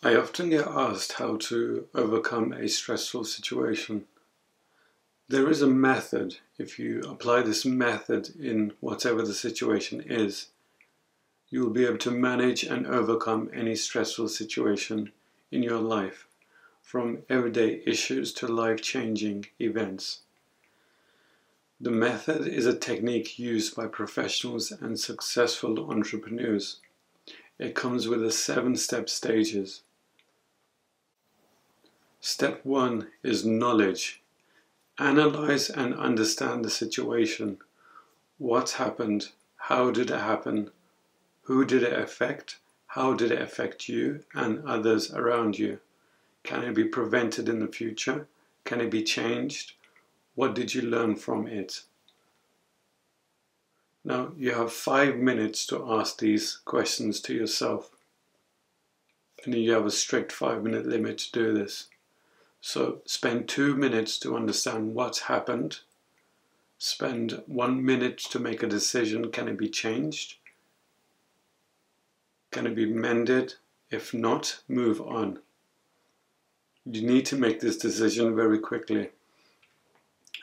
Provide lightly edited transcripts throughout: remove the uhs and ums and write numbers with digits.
I often get asked how to overcome a stressful situation. There is a method. If you apply this method in whatever the situation is, you will be able to manage and overcome any stressful situation in your life, from everyday issues to life-changing events. The method is a technique used by professionals and successful entrepreneurs. It comes with 7-step stages. Step 1 is knowledge. Analyze and understand the situation. What happened? How did it happen? Who did it affect? How did it affect you and others around you? Can it be prevented in the future? Can it be changed? What did you learn from it? Now, you have 5 minutes to ask these questions to yourself. And you have a strict 5-minute limit to do this. So spend 2 minutes to understand what's happened. Spend 1 minute to make a decision. Can it be changed? Can it be mended? If not, move on. You need to make this decision very quickly.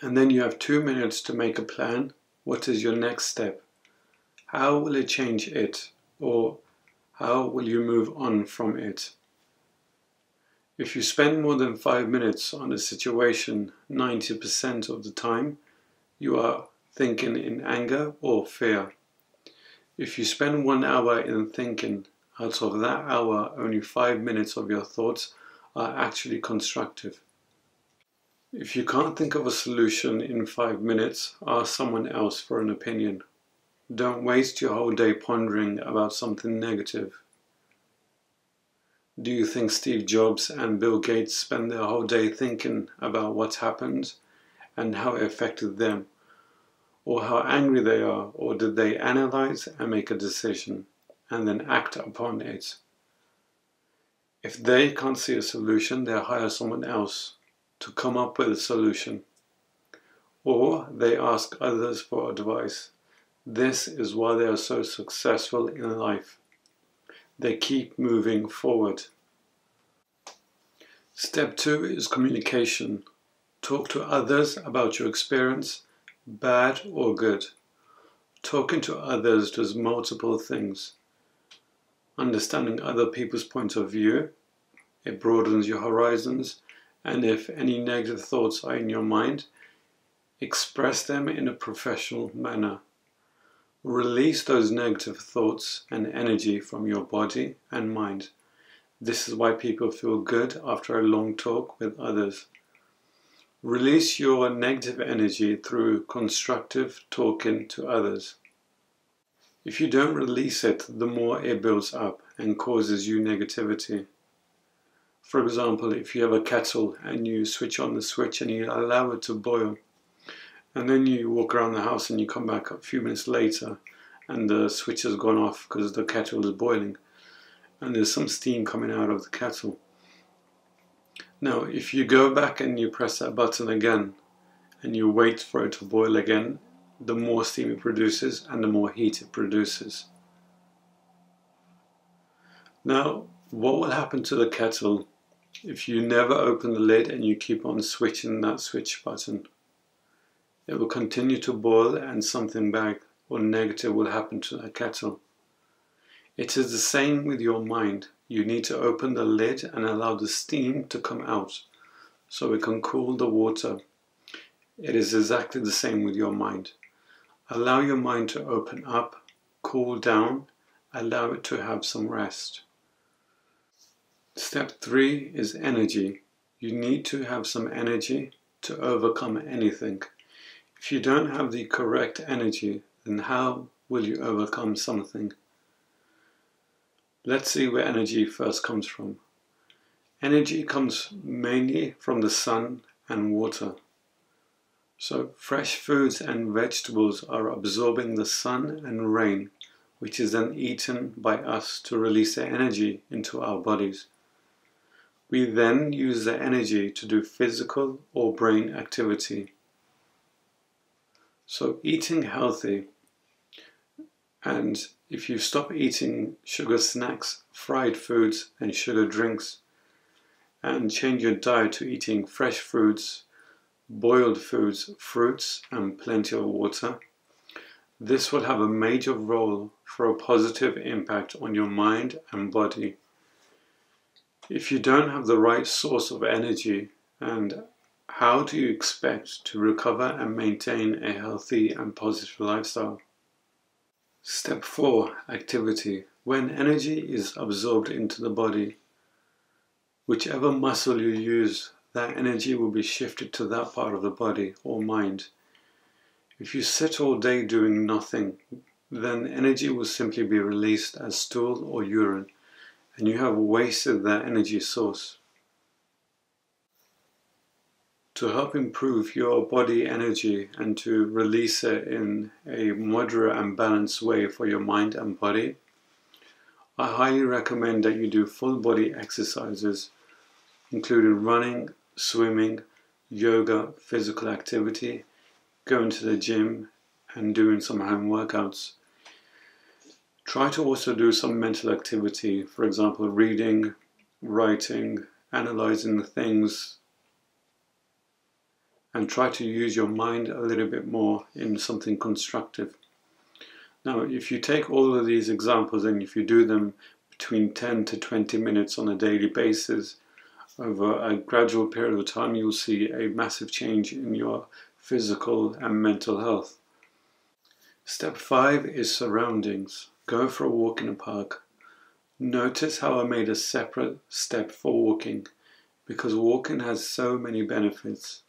And then you have 2 minutes to make a plan. What is your next step? How will it change it? Or how will you move on from it? If you spend more than 5 minutes on a situation, 90% of the time, you are thinking in anger or fear. If you spend 1 hour in thinking, out of that hour, only 5 minutes of your thoughts are actually constructive. If you can't think of a solution in 5 minutes, ask someone else for an opinion. Don't waste your whole day pondering about something negative. Do you think Steve Jobs and Bill Gates spend their whole day thinking about what happened and how it affected them, or how angry they are, or did they analyze and make a decision and then act upon it? If they can't see a solution, they'll hire someone else to come up with a solution, or they ask others for advice. This is why they are so successful in life. They keep moving forward. Step 2 is communication. Talk to others about your experience, bad or good. Talking to others does multiple things. Understanding other people's point of view, it broadens your horizons, and if any negative thoughts are in your mind, express them in a professional manner. Release those negative thoughts and energy from your body and mind. This is why people feel good after a long talk with others. Release your negative energy through constructive talking to others. If you don't release it, the more it builds up and causes you negativity. For example, if you have a kettle and you switch on the switch and you allow it to boil, and then you walk around the house and you come back a few minutes later and the switch has gone off because the kettle is boiling and there's some steam coming out of the kettle. Now, if you go back and you press that button again and you wait for it to boil again, the more steam it produces and the more heat it produces. Now, what will happen to the kettle if you never open the lid and you keep on switching that switch button? It will continue to boil and something bad or negative will happen to that kettle. It is the same with your mind. You need to open the lid and allow the steam to come out so it can cool the water. It is exactly the same with your mind. Allow your mind to open up, cool down, allow it to have some rest. Step 3 is energy. You need to have some energy to overcome anything. If you don't have the correct energy, then how will you overcome something? Let's see where energy first comes from. Energy comes mainly from the sun and water. So fresh foods and vegetables are absorbing the sun and rain, which is then eaten by us to release the energy into our bodies. We then use the energy to do physical or brain activity. So eating healthy, And if you stop eating sugar snacks, fried foods and sugar drinks, and change your diet to eating fresh foods, boiled foods, fruits and plenty of water, this will have a major role for a positive impact on your mind and body. If you don't have the right source of energy, and how do you expect to recover and maintain a healthy and positive lifestyle? Step 4. Activity. When energy is absorbed into the body, whichever muscle you use, that energy will be shifted to that part of the body or mind. If you sit all day doing nothing, then energy will simply be released as stool or urine, and you have wasted that energy source. To help improve your body energy and to release it in a moderate and balanced way for your mind and body, I highly recommend that you do full body exercises, including running, swimming, yoga, physical activity, going to the gym and doing some home workouts. Try to also do some mental activity, for example, reading, writing, analyzing things, and try to use your mind a little bit more in something constructive. Now, if you take all of these examples and if you do them between 10 to 20 minutes on a daily basis, over a gradual period of time, you'll see a massive change in your physical and mental health. Step 5 is surroundings. Go for a walk in a park. Notice how I made a separate step for walking, because walking has so many benefits.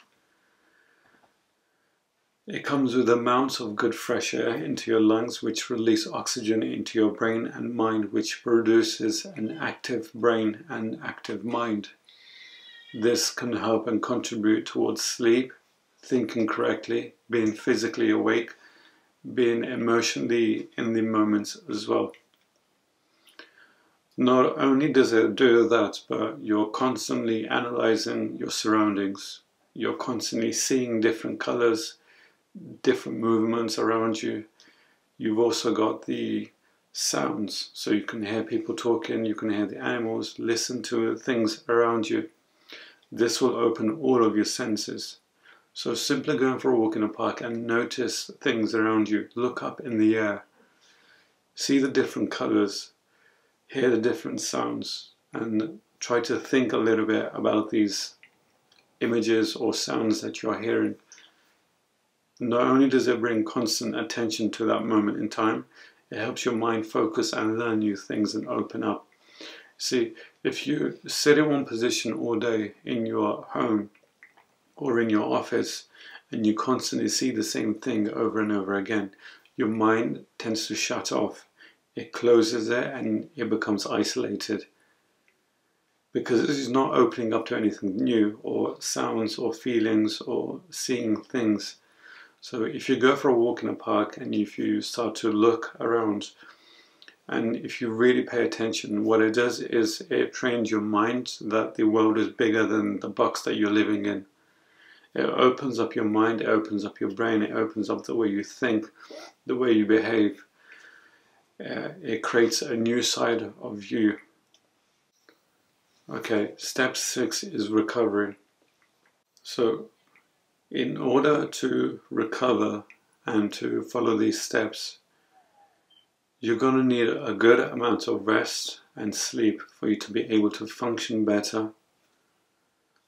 It comes with amounts of good fresh air into your lungs, which release oxygen into your brain and mind, which produces an active brain and active mind. This can help and contribute towards sleep, thinking correctly, being physically awake, being emotionally in the moments as well. Not only does it do that, but you're constantly analyzing your surroundings. You're constantly seeing different colors, different movements around you. You've also got the sounds, so you can hear people talking, you can hear the animals, listen to things around you. This will open all of your senses. So simply going for a walk in a park and notice things around you. Look up in the air, see the different colors, hear the different sounds, and try to think a little bit about these images or sounds that you're hearing. Not only does it bring constant attention to that moment in time, it helps your mind focus and learn new things and open up. See, if you sit in one position all day in your home or in your office and you constantly see the same thing over and over again, your mind tends to shut off. It closes it and it becomes isolated, because it is not opening up to anything new or sounds or feelings or seeing things. So if you go for a walk in a park and if you start to look around and if you really pay attention, what it does is it trains your mind that the world is bigger than the box that you're living in. It opens up your mind, it opens up your brain, it opens up the way you think, the way you behave. It creates a new side of you. Okay, step 6 is recovery. So in order to recover and to follow these steps, you're going to need a good amount of rest and sleep for you to be able to function better.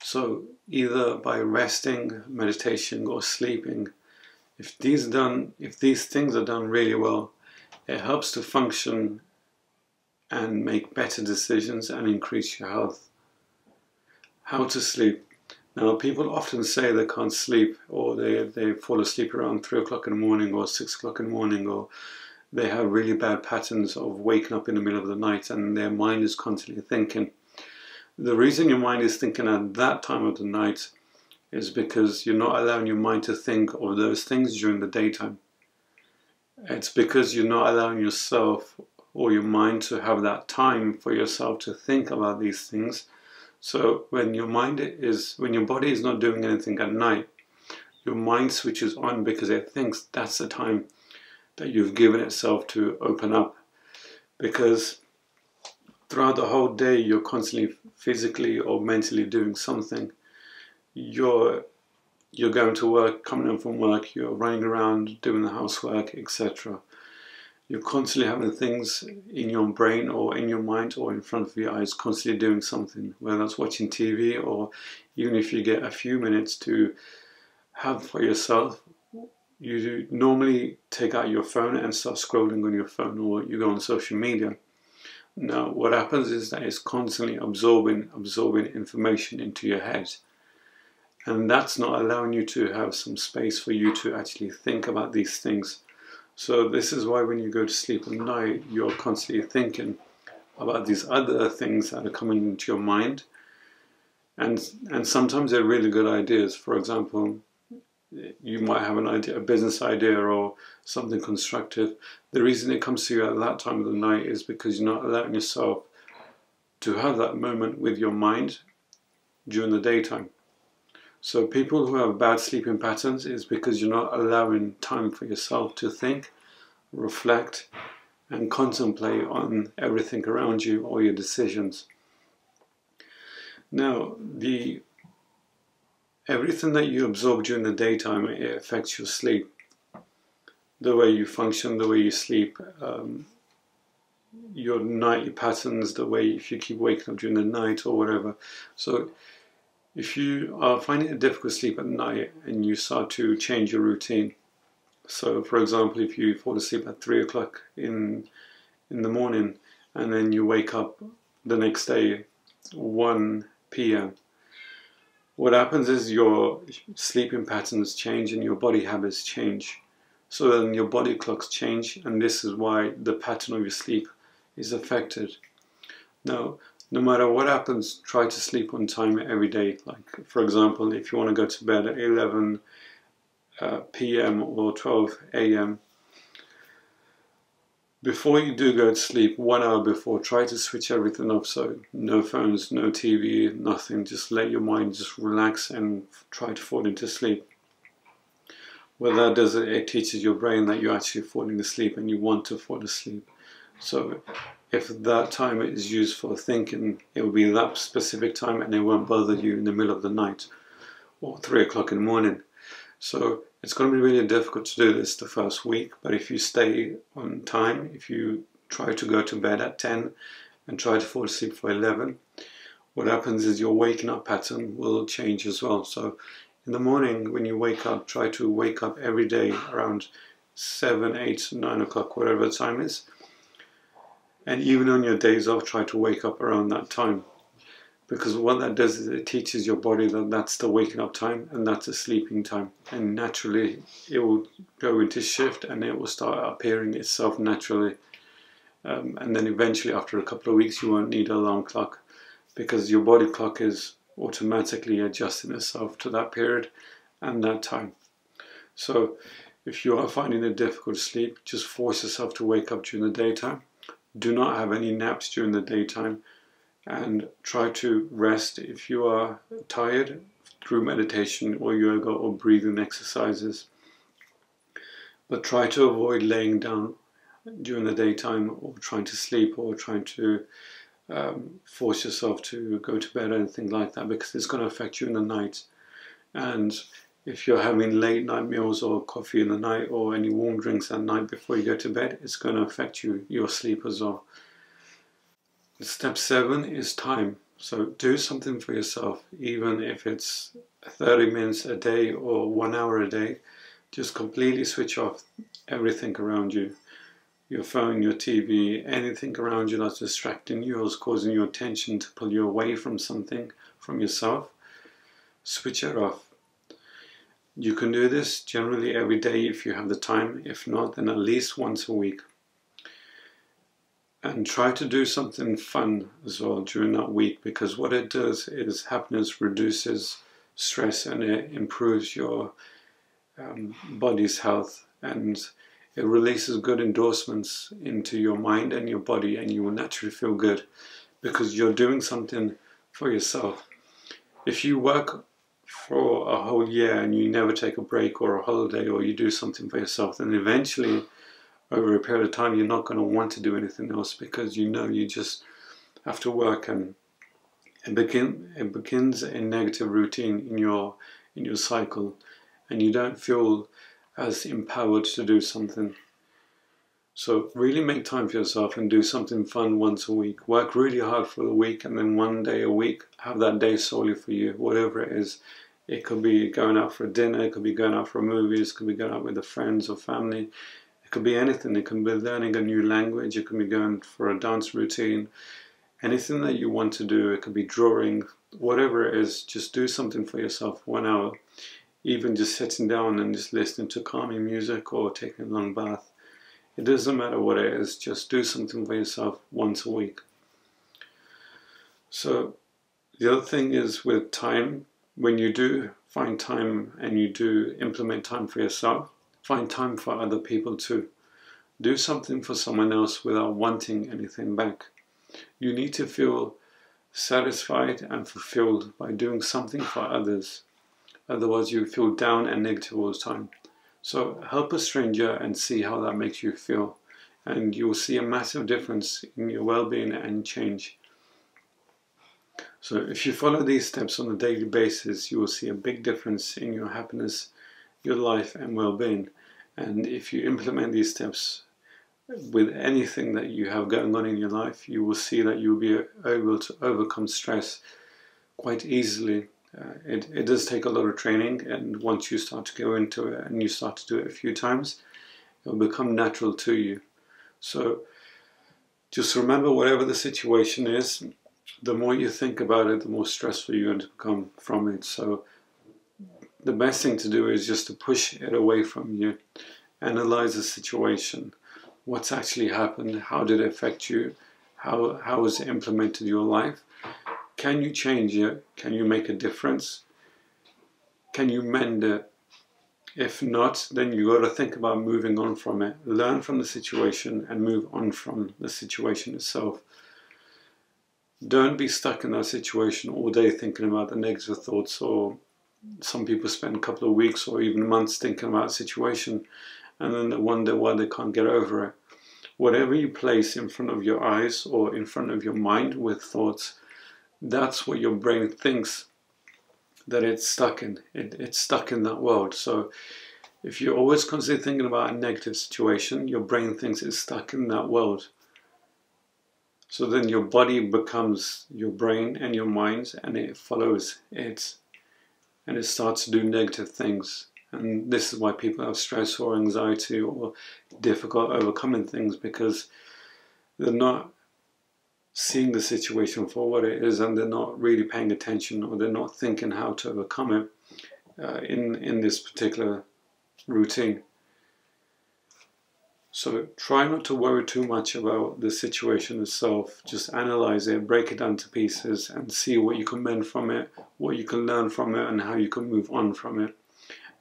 So either by resting, meditation or sleeping, if these things are done really well, it helps to function and make better decisions and increase your health. How to sleep. Now, people often say they can't sleep, or they fall asleep around 3 o'clock in the morning or 6 o'clock in the morning, or they have really bad patterns of waking up in the middle of the night and their mind is constantly thinking. The reason your mind is thinking at that time of the night is because you're not allowing your mind to think of those things during the daytime. It's because you're not allowing yourself or your mind to have that time for yourself to think about these things. So when your body is not doing anything at night, your mind switches on because it thinks that's the time that you've given itself to open up, because throughout the whole day you're constantly physically or mentally doing something. You're going to work, coming home from work, you're running around doing the housework, etc. You're constantly having things in your brain or in your mind or in front of your eyes, constantly doing something, whether that's watching TV, or even if you get a few minutes to have for yourself, you normally take out your phone and start scrolling on your phone, or you go on social media. Now, what happens is that it's constantly absorbing information into your head. And that's not allowing you to have some space for you to actually think about these things. So this is why when you go to sleep at night, you're constantly thinking about these other things that are coming into your mind. And sometimes they're really good ideas. For example, you might have an idea, a business idea or something constructive. The reason it comes to you at that time of the night is because you're not allowing yourself to have that moment with your mind during the daytime. So people who have bad sleeping patterns is because you're not allowing time for yourself to think, reflect, and contemplate on everything around you or your decisions. Now, everything that you absorb during the daytime, it affects your sleep. The way you function, the way you sleep, your nightly patterns, the way if you keep waking up during the night or whatever. So if you are finding it difficult to sleep at night and you start to change your routine, so for example, if you fall asleep at 3 o'clock in the morning and then you wake up the next day 1 p.m., what happens is your sleeping patterns change and your body habits change. So then your body clocks change, and this is why the pattern of your sleep is affected. Now, no matter what happens, try to sleep on time every day. Like, for example, if you want to go to bed at 11 p.m. or 12 a.m., before you do go to sleep, 1 hour before, try to switch everything off. So no phones, no TV, nothing. Just let your mind just relax and try to fall into sleep. What that does, it teaches your brain that you're actually falling asleep and you want to fall asleep. So if that time is used for thinking, it will be that specific time and it won't bother you in the middle of the night or 3 o'clock in the morning. So it's going to be really difficult to do this the first week, but if you stay on time, if you try to go to bed at 10 and try to fall asleep for 11, what happens is your waking up pattern will change as well. So in the morning when you wake up, try to wake up every day around 7, 8, 9 o'clock, whatever the time is. And even on your days off, try to wake up around that time. Because what that does is it teaches your body that that's the waking up time and that's the sleeping time. And naturally it will go into shift and it will start appearing itself naturally. And then eventually after a couple of weeks you won't need an alarm clock, because your body clock is automatically adjusting itself to that period and that time. So if you are finding it difficult to sleep, just force yourself to wake up during the daytime. Do not have any naps during the daytime, and try to rest if you are tired through meditation or yoga or breathing exercises. But try to avoid laying down during the daytime or trying to sleep or trying to force yourself to go to bed or anything like that, because it's going to affect you in the night. And if you're having late night meals or coffee in the night or any warm drinks at night before you go to bed, it's going to affect your sleep as well. Step 7 is time. So do something for yourself, even if it's 30 minutes a day or 1 hour a day. Just completely switch off everything around you. Your phone, your TV, anything around you that's distracting you or is causing your attention to pull you away from something, from yourself. Switch it off. You can do this generally every day if you have the time. If not, then at least once a week. And try to do something fun as well during that week, because what it does is happiness reduces stress and it improves your body's health, and it releases good endorsements into your mind and your body, and you will naturally feel good because you're doing something for yourself. If you work for a whole year and you never take a break or a holiday or you do something for yourself, then eventually over a period of time, you're not going to want to do anything else, because you know you just have to work, and it begins a negative routine in your cycle, and you don't feel as empowered to do something. So really make time for yourself and do something fun once a week. Work really hard for the week, and then one day a week, have that day solely for you, whatever it is. It could be going out for a dinner, it could be going out for a movie, it could be going out with the friends or family. It could be anything. It could be learning a new language, it could be going for a dance routine. Anything that you want to do, it could be drawing, whatever it is, just do something for yourself, 1 hour. Even just sitting down and just listening to calming music or taking a long bath. It doesn't matter what it is, just do something for yourself once a week. So the other thing is with time, when you do find time and you do implement time for yourself, find time for other people too. Do something for someone else without wanting anything back. You need to feel satisfied and fulfilled by doing something for others. Otherwise you feel down and negative all the time. So help a stranger and see how that makes you feel. And you will see a massive difference in your well-being and change. So if you follow these steps on a daily basis, you will see a big difference in your happiness, your life and well-being. And if you implement these steps with anything that you have going on in your life, you will see that you'll be able to overcome stress quite easily. It does take a lot of training, and once you start to go into it and you start to do it a few times, it will become natural to you. So just remember, whatever the situation is, the more you think about it, the more stressful you're going to become from it. So the best thing to do is just to push it away from you. Analyze the situation. What's actually happened? How did it affect you? How has it implemented your life? Can you change it? Can you make a difference? Can you mend it? If not, then you got to think about moving on from it. Learn from the situation and move on from the situation itself. Don't be stuck in that situation all day thinking about the negative thoughts, or some people spend a couple of weeks or even months thinking about a situation, and then they wonder why they can't get over it. Whatever you place in front of your eyes or in front of your mind with thoughts, that's what your brain thinks that it's stuck in. It's stuck in that world. So if you're always constantly thinking about a negative situation, your brain thinks it's stuck in that world. So then your body becomes your brain and your mind, and it follows it, and it starts to do negative things. And this is why people have stress or anxiety or difficult overcoming things, because they're not seeing the situation for what it is, and they're not really paying attention, or they're not thinking how to overcome it in this particular routine. So try not to worry too much about the situation itself. Just analyze it, break it down to pieces, and see what you can mend from it, what you can learn from it, and how you can move on from it.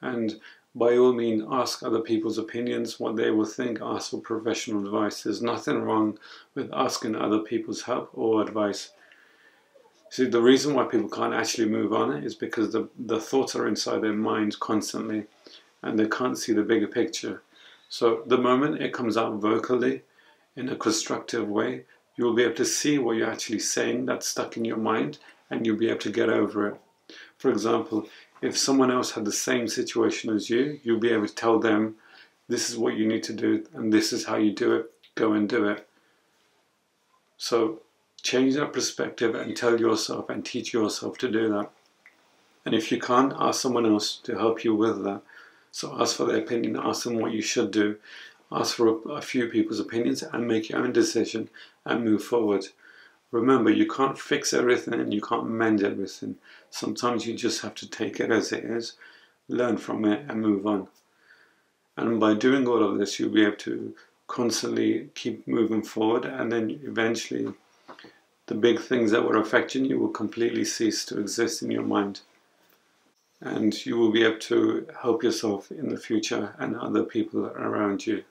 And by all means, ask other people's opinions, what they will think. Ask for professional advice. There's nothing wrong with asking other people's help or advice. See, the reason why people can't actually move on is because the thoughts are inside their mind constantly, and they can't see the bigger picture. So the moment it comes out vocally in a constructive way, you'll be able to see what you're actually saying that's stuck in your mind, and you'll be able to get over it. For example, if someone else had the same situation as you, you'll be able to tell them, this is what you need to do, and this is how you do it, go and do it. So change that perspective and tell yourself and teach yourself to do that. And if you can't, ask someone else to help you with that. So ask for their opinion, ask them what you should do, ask for a few people's opinions, and make your own decision and move forward. Remember, you can't fix everything and you can't mend everything. Sometimes you just have to take it as it is, learn from it, and move on. And by doing all of this, you'll be able to constantly keep moving forward, and then eventually the big things that were affecting you will completely cease to exist in your mind. And you will be able to help yourself in the future and other people around you.